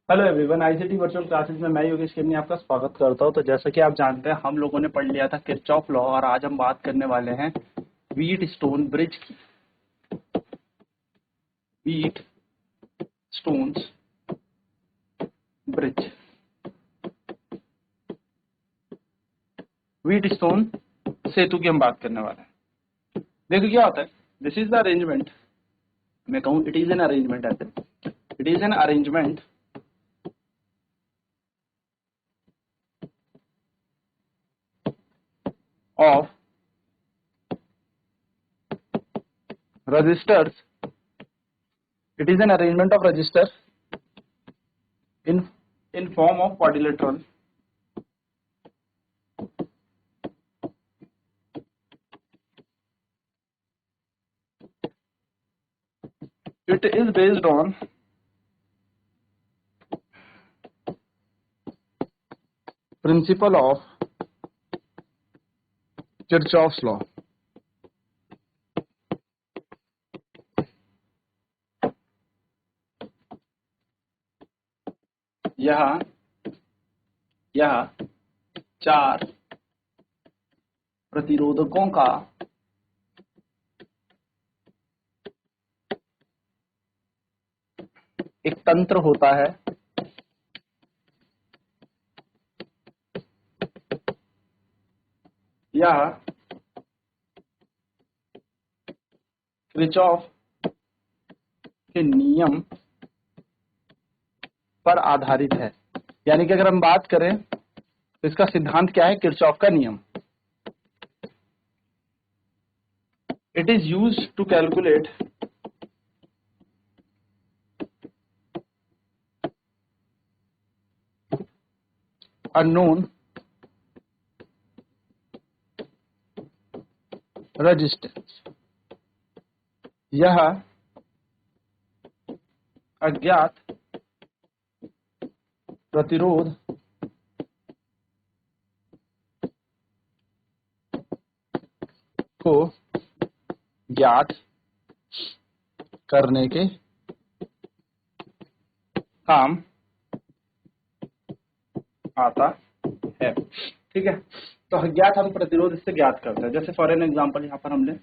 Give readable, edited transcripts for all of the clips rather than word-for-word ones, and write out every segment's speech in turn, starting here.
Hello everyone, ICT virtual classes में मैं योगेश केमनी आपका स्वागत करता हूं। तो जैसा कि आप जानते हैं, हम लोगों ने पढ़ लिया था किरचॉफ लॉ और आज हम बात करने वाले हैं व्हीट स्टोन ब्रिज की। Wheatstone's bridge, Wheatstone सेतु की हम बात करने वाले हैं। देखो क्या होता है, दिस इज द अरेंजमेंट। मैं कहूँ इट इज एन अरेंजमेंट, ऐसे it is an arrangement of resistors. It is an arrangement of resistors in form of quadrilateral. It is based on principle of Kirchhoff's law. यह यह चार प्रतिरोधकों का एक तंत्र होता है यह किरचॉफ के नियम पर आधारित है। यानी कि अगर हम बात करें तो इसका सिद्धांत क्या है, किरचॉफ का नियम। It is used to calculate unknown resistance. यह अज्ञात प्रतिरोध को ज्ञात करने के काम आता है। ठीक है, तो अज्ञात हम प्रतिरोध इससे ज्ञात करते हैं। जैसे फॉर एन एग्जांपल यहाँ पर हमने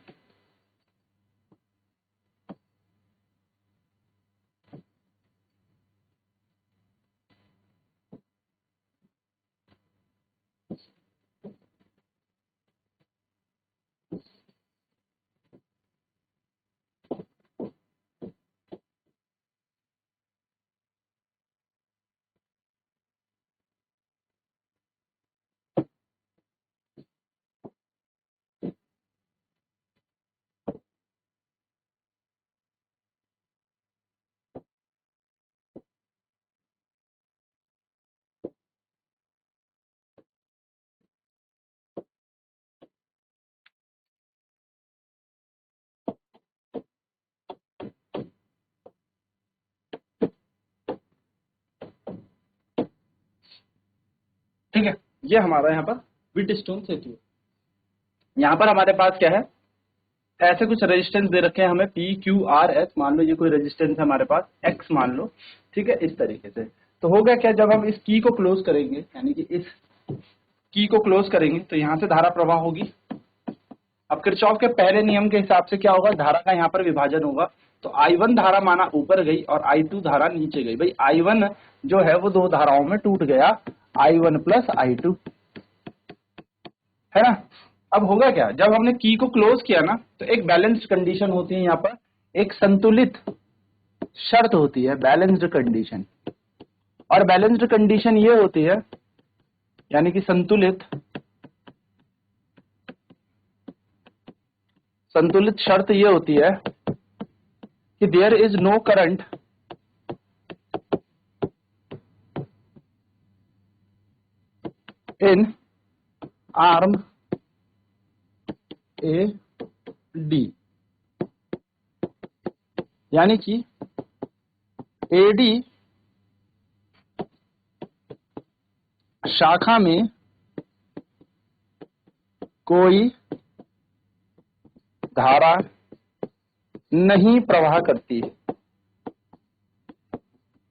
ठीक है, ये हमारा यहाँ पर व्हीटस्टोन सेतु है। यहाँ पर हमारे पास क्या है, ऐसे कुछ रेजिस्टेंस दे रखे हैं हमें पी क्यू आर एस। मान लो ये कोई रेजिस्टेंस है हमारे पास, एक्स मान लो। ठीक है, इस तरीके से तो होगा क्या, जब हम इस की को क्लोज करेंगे, यानी कि इस की को क्लोज करेंगे तो यहाँ से धारा प्रवाह होगी। अब किरचॉफ के पहले नियम के हिसाब से क्या होगा, धारा का यहाँ पर विभाजन होगा। तो I1 धारा माना ऊपर गई और I2 धारा नीचे गई। भाई I1 जो है वो दो धाराओं में टूट गया, I1 प्लस I2, है ना। अब होगा क्या, जब हमने की को क्लोज किया ना, तो एक बैलेंस्ड कंडीशन होती है यहाँ पर, एक संतुलित शर्त होती है, बैलेंस्ड कंडीशन। और बैलेंस्ड कंडीशन ये होती है, यानी कि संतुलित शर्त ये होती है कि there is no current in arm A D. यानी कि एडी शाखा में कोई धारा नहीं प्रवाह करती है।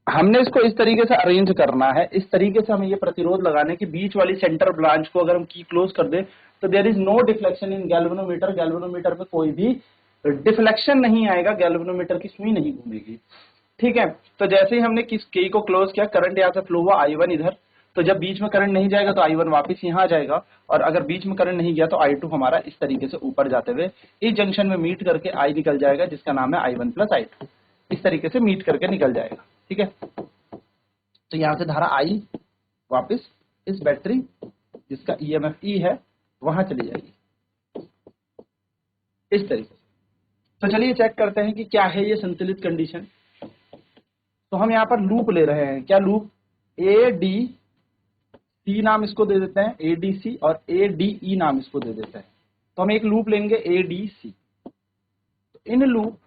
हमने इसको इस तरीके से अरेंज करना है, इस तरीके से हमें ये प्रतिरोध लगाने की बीच वाली सेंटर ब्रांच को अगर हम की क्लोज कर दे तो there is no deflection in galvanometer, galvanometer पे कोई भी डिफ्लेक्शन नहीं आएगा, गैल्वेनोमीटर की सुई नहीं घूमेगी। ठीक है, तो जैसे ही हमने किस के को क्लोज किया, करंट यहाँ से फ्लो हुआ I1 इधर, तो जब बीच में करंट नहीं जाएगा तो I1 वापस यहाँ आ जाएगा, और अगर बीच में करंट नहीं गया तो I2 हमारा इस तरीके से ऊपर जाते हुए इस जंक्शन में मीट करके I निकल जाएगा, जिसका नाम है I1 प्लस I2, इस तरीके से मीट करके निकल जाएगा। ठीक है, तो यहाँ से धारा I वापस इस बैटरी जिसका EMF E है वहां चली जाएगी इस तरीके से। तो चलिए चेक करते हैं कि क्या है ये संतुलित कंडीशन। तो हम यहाँ पर लूप ले रहे हैं, क्या लूप, ADC नाम इसको दे देते हैं, ADC, और ADE नाम इसको दे देते हैं। तो हम एक लूप लेंगे ADC। तो इन लूप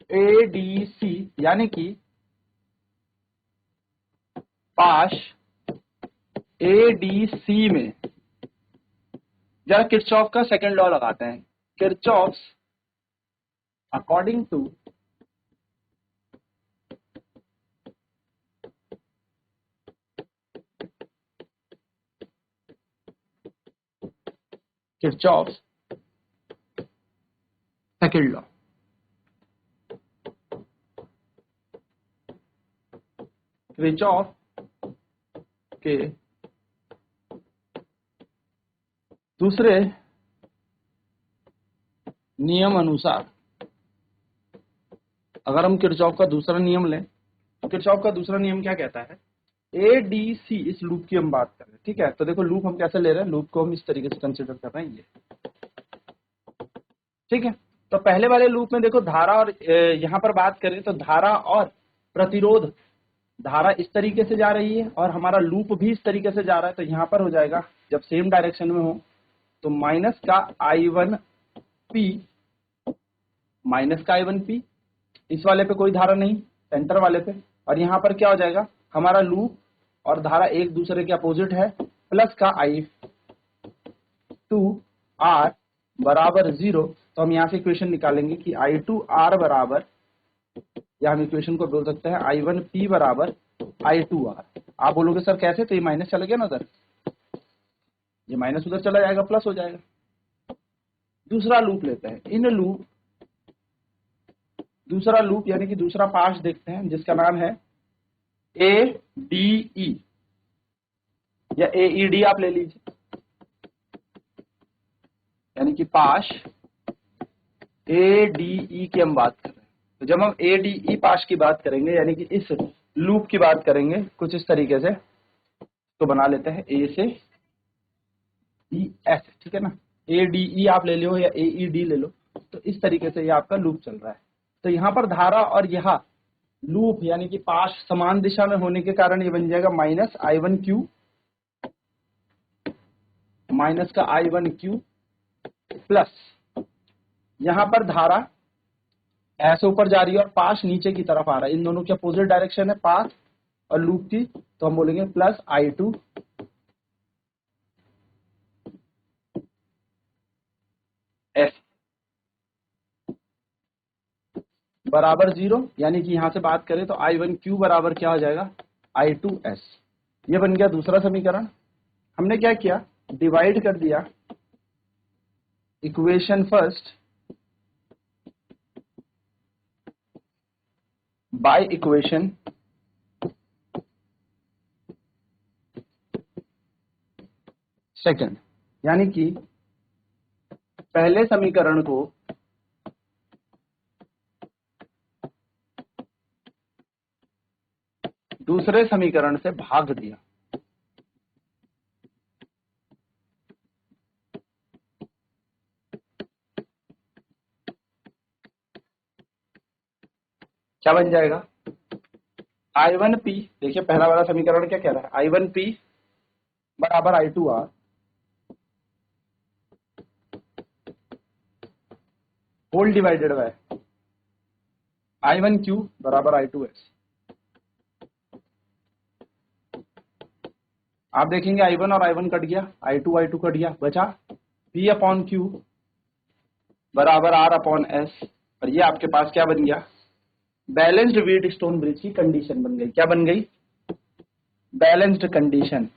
ADC यानी कि पाश ADC में जरा किरचॉफ का सेकंड लॉ लगाते हैं। Kirchhoff's according to Kirchhoff's second law. Kirchhoff के दूसरे नियम अनुसार अगर हम किरचॉफ का दूसरा नियम लें तो किरचॉफ का दूसरा नियम क्या कहता है, ADC, इस लूप की हम बात कर रहे हैं। ठीक है, तो देखो लूप हम कैसे ले रहे हैं, लूप को हम इस तरीके से कंसिडर कर रहे हैं ये। ठीक है, तो पहले वाले लूप में देखो धारा, और यहाँ पर बात करें तो धारा और प्रतिरोध, धारा इस तरीके से जा रही है और हमारा लूप भी इस तरीके से जा रहा है। तो यहाँ पर हो जाएगा जब सेम डायरेक्शन में हो तो माइनस का I1P, इस वाले पे कोई धारा नहीं, सेंटर वाले पे, और यहाँ पर क्या हो जाएगा, हमारा लूप और धारा एक दूसरे के अपोजिट है, प्लस का I2R बराबर 0। तो हम यहाँ से इक्वेशन निकालेंगे कि I2R बराबर, या हम इक्वेशन को बोल सकते हैं I1P बराबर I2R। आप बोलोगे सर कैसे, तो ये माइनस चला गया ना उधर, ये माइनस उधर चला जाएगा, प्लस हो जाएगा। दूसरा लूप लेते हैं, इन लूप दूसरा लूप यानी कि दूसरा पाश देखते हैं जिसका नाम है ADE या AED आप ले लीजिए, यानी कि पाश ADE की हम बात कर रहे हैं। तो जब हम ADE पाश की बात करेंगे यानी कि इस लूप की बात करेंगे कुछ इस तरीके से, तो बना लेते हैं A से ES। ठीक है ना, ADE आप ले लो या AED ले लो, तो इस तरीके से ये आपका लूप चल रहा है। तो यहाँ पर धारा और यह लूप यानी कि पाश समान दिशा में होने के कारण ये बन जाएगा माइनस I1Q, माइनस का I1Q प्लस, यहाँ पर धारा ऐसे ऊपर जा रही है और पाश नीचे की तरफ आ रहा है, इन दोनों की अपोजिट डायरेक्शन है पाथ और लूप की, तो हम बोलेंगे प्लस I2 S बराबर 0। यानी कि यहां से बात करें तो I1Q बराबर क्या हो जाएगा, I2S। ये बन गया दूसरा समीकरण। हमने क्या किया, डिवाइड कर दिया equation first by equation second, यानी कि पहले समीकरण को दूसरे समीकरण से भाग दिया। क्या बन जाएगा, I1P, देखिए पहला वाला समीकरण क्या कह रहा है, I1P बराबर I2R whole divided by I1Q बराबर I2S। आप देखेंगे I1 और I1 कट गया, I2 कट गया, बचा P अपॉन Q बराबर R अपॉन S, और ये आपके पास क्या बन गया, बैलेंस्ड व्हीट स्टोन ब्रिज की कंडीशन बन गई। क्या बन गई? Balanced condition.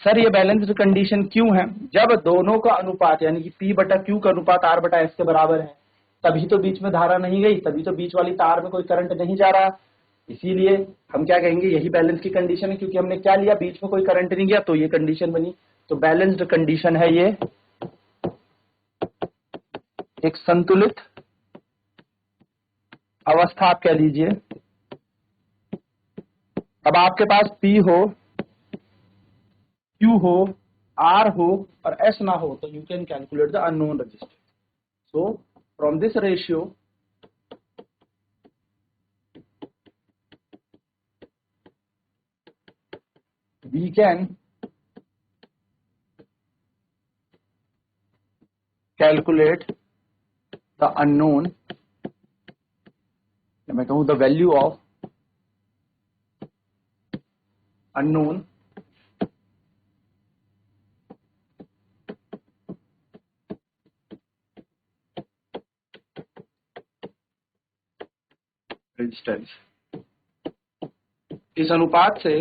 सर ये बैलेंस्ड कंडीशन क्यों है? जब दोनों का अनुपात यानी कि P बटा Q का अनुपात R बटा S के बराबर है, तभी तो बीच में धारा नहीं गई, तभी तो बीच वाली तार में कोई करंट नहीं जा रहा। इसीलिए हम क्या कहेंगे, यही बैलेंस की कंडीशन है, क्योंकि हमने क्या लिया, बीच में कोई करंट नहीं गया, तो ये कंडीशन बनी। तो बैलेंस्ड कंडीशन है ये, एक संतुलित अवस्था आप कह लीजिए। अब आपके पास P हो, Q हो, R हो और S ना हो, तो you can calculate the unknown resistance. So from this ratio we can calculate the unknown, मैं कहूं the value of unknown resistance। इस अनुपात से,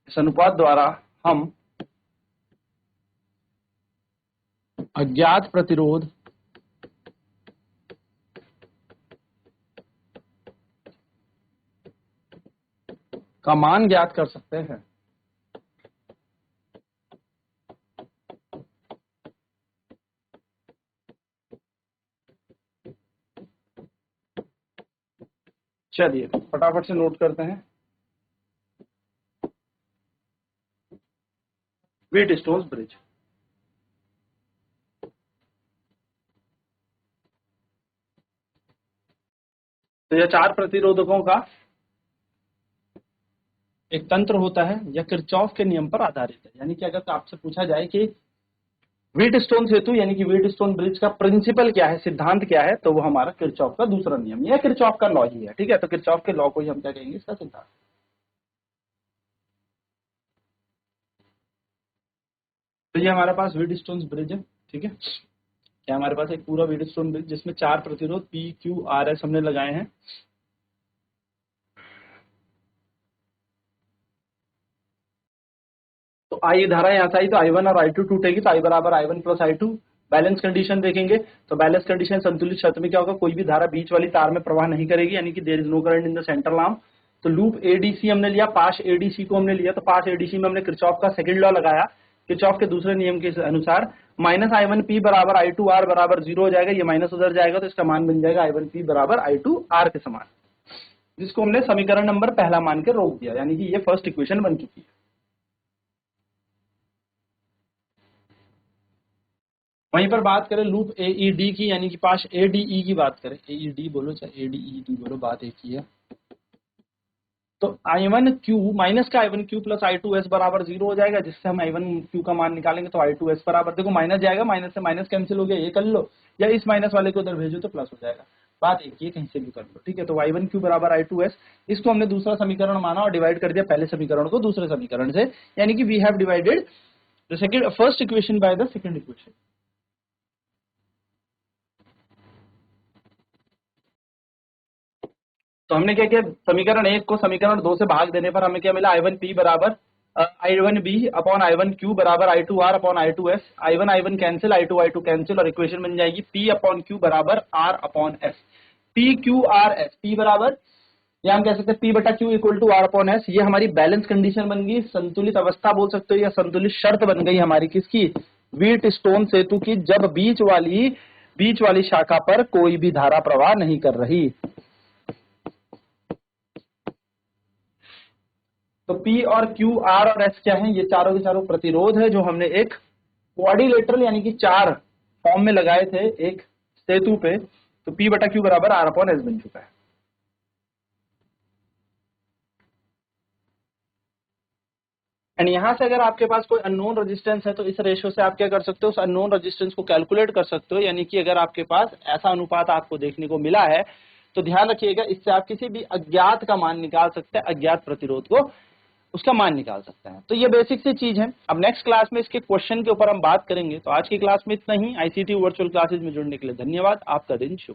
इस अनुपात द्वारा हम अज्ञात प्रतिरोध का मान ज्ञात कर सकते हैं। चलिए फटाफट से नोट करते हैं। व्हीटस्टोन ब्रिज, तो यह चार प्रतिरोधकों का एक तंत्र होता है, यह किरचॉफ के नियम पर आधारित है। यानी कि अगर आपसे पूछा जाए कि व्हीटस्टोन सेतु यानी कि व्हीटस्टोन ब्रिज का प्रिंसिपल क्या है, सिद्धांत क्या है, तो वो हमारा किरचॉफ का दूसरा नियम या किरचॉफ का लॉ ही है। ठीक है, तो किरचॉफ के लॉ को ही हम क्या कहेंगे, इसका सिद्धांत। तो ये हमारे पास व्हीटस्टोन ब्रिज है। ठीक है, क्या हमारे पास एक पूरा व्हीटस्टोन ब्रिज जिसमें चार प्रतिरोध P Q R S हमने लगाए हैं। तो आई धारा यहाँ से आई तो I1 और I2 टूटेगी, तो I बराबर I1 plus I2। Balance condition देखेंगे तो बैलेंस कंडीशन संतुलित शर्त में क्या होगा, कोई भी धारा बीच वाली तार में प्रवाह नहीं करेगी, यानी कि there is no current in the central arm. तो लूप एडीसी हमने लिया, पास एडीसी को हमने लिया, तो पास एडीसी में हमने किरचॉफ का सेकंड लॉ लगाया। किरचॉफ के दूसरे नियम के अनुसार माइनस I1 P बराबर I2 R बराबर 0 हो जाएगा, ये माइनस उधर जाएगा, तो इसका मान बन जाएगा I1 P बराबर I2 R के समान, जिसको हमने समीकरण नंबर पहला मान के रोक दिया, यानी कि ये फर्स्ट इक्वेशन बन चुकी है। वहीं पर बात करें लूप एईडी की, यानी कि पास एडीई की बात करें, एईडी बोलो चाहे एडीई बोलो, बात एक ही है। तो I1 Q माइनस का I1 Q प्लस I2S बराबर 0 हो जाएगा, जिससे हम I1 Q का मान निकालेंगे तो I2S बराबर, देखो माइनस जाएगा, माइनस से माइनस कैंसिल हो गया, ये कर लो, या इस माइनस वाले को उधर भेजो तो प्लस हो जाएगा, बात एक ही है, कहीं से भी कर लो। ठीक है, तो I1 Q बराबर I2S, इसको हमने दूसरा समीकरण माना और डिवाइड कर दिया पहले समीकरण को दूसरे समीकरण से, यानी कि we have divided the second first equation by the second equation. तो हमने क्या किया, समीकरण एक को समीकरण दो से भाग देने पर हमें क्या मिला, I1 P बराबर I1 B upon I1 Q बराबर I2 R upon I2 S, I1 I1 cancel, I2 I2 cancel, और इक्वेशन बन जाएगी P अपॉन Q बराबर R upon S। P Q R S, P बराबर, या हम कह सकते हैं P बटा Q equal to R upon S। ये हमारी बैलेंस कंडीशन बन गई, संतुलित अवस्था बोल सकते हो या संतुलित शर्त बन गई हमारी, किसकी, व्हीटस्टोन सेतु की, जब बीच वाली शाखा पर कोई भी धारा प्रवाह नहीं कर रही। तो P और Q R और S क्या है, ये चारों के चारों प्रतिरोध है, जो हमने एक क्वाड्रिलेटरल यानी कि चार फॉर्म में लगाए थे एक सेतु पे। तो P बटा Q बराबर R अपॉन S बन चुका है। एंड यहां से अगर आपके पास कोई अननोन रेजिस्टेंस है तो इस रेशियो से आप क्या कर सकते हो, उस अननोन रेजिस्टेंस को कैलकुलेट कर सकते हो। यानी कि अगर आपके पास ऐसा अनुपात आपको देखने को मिला है तो ध्यान रखिएगा, इससे आप किसी भी अज्ञात का मान निकाल सकते हैं, अज्ञात प्रतिरोध को उसका मान निकाल सकते हैं। तो ये बेसिक सी चीज है। अब नेक्स्ट क्लास में इसके क्वेश्चन के ऊपर हम बात करेंगे। तो आज की क्लास में इतना ही। आईसीटी वर्चुअल क्लासेज में जुड़ने के लिए धन्यवाद। आपका दिन शुभ।